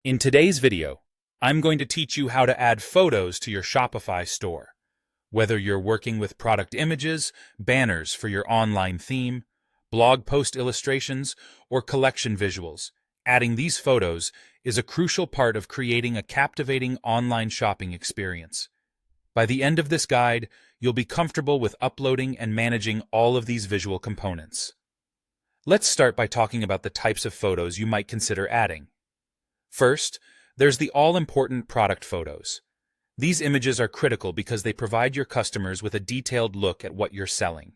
In today's video, I'm going to teach you how to add photos to your Shopify store. Whether you're working with product images, banners for your online theme, blog post illustrations, or collection visuals, adding these photos is a crucial part of creating a captivating online shopping experience. By the end of this guide, you'll be comfortable with uploading and managing all of these visual components. Let's start by talking about the types of photos you might consider adding. First, there's the all-important product photos. These images are critical because they provide your customers with a detailed look at what you're selling.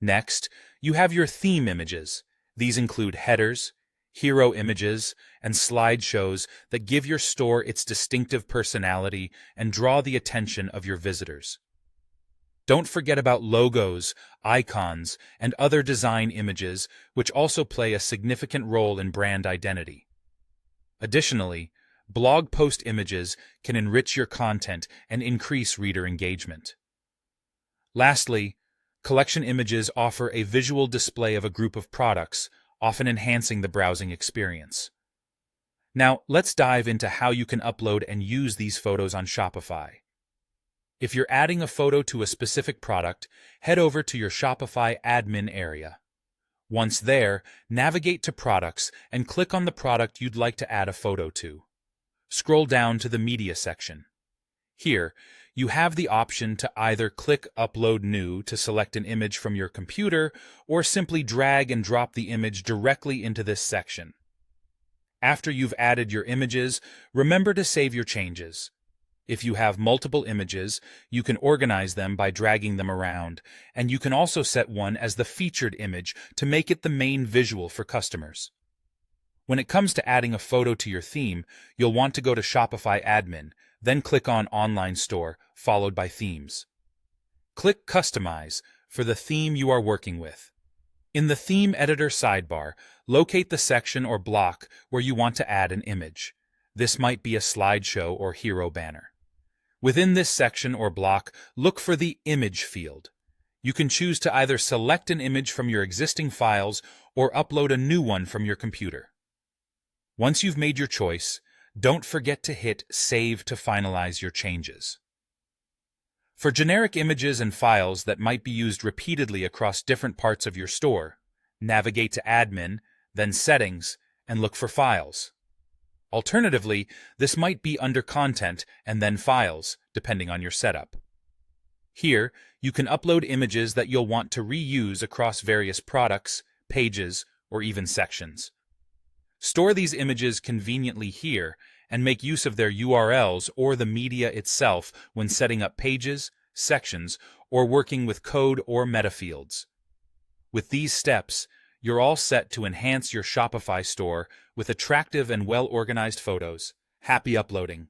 Next, you have your theme images. These include headers, hero images, and slideshows that give your store its distinctive personality and draw the attention of your visitors. Don't forget about logos, icons, and other design images, which also play a significant role in brand identity. Additionally, blog post images can enrich your content and increase reader engagement. Lastly, collection images offer a visual display of a group of products, often enhancing the browsing experience. Now, let's dive into how you can upload and use these photos on Shopify. If you're adding a photo to a specific product, head over to your Shopify admin area. Once there, navigate to Products and click on the product you'd like to add a photo to. Scroll down to the Media section. Here, you have the option to either click Upload New to select an image from your computer or simply drag and drop the image directly into this section. After you've added your images, remember to save your changes. If you have multiple images, you can organize them by dragging them around, and you can also set one as the featured image to make it the main visual for customers. When it comes to adding a photo to your theme, you'll want to go to Shopify Admin, then click on Online Store, followed by Themes. Click Customize for the theme you are working with. In the Theme Editor sidebar, locate the section or block where you want to add an image. This might be a slideshow or hero banner. Within this section or block, look for the Image field. You can choose to either select an image from your existing files or upload a new one from your computer. Once you've made your choice, don't forget to hit Save to finalize your changes. For generic images and files that might be used repeatedly across different parts of your store, navigate to Admin, then Settings, and look for Files. Alternatively, this might be under Content and then Files, depending on your setup. Here, you can upload images that you'll want to reuse across various products, pages, or even sections. Store these images conveniently here and make use of their URLs or the media itself when setting up pages, sections, or working with code or meta fields. With these steps, you're all set to enhance your Shopify store with attractive and well-organized photos. Happy uploading.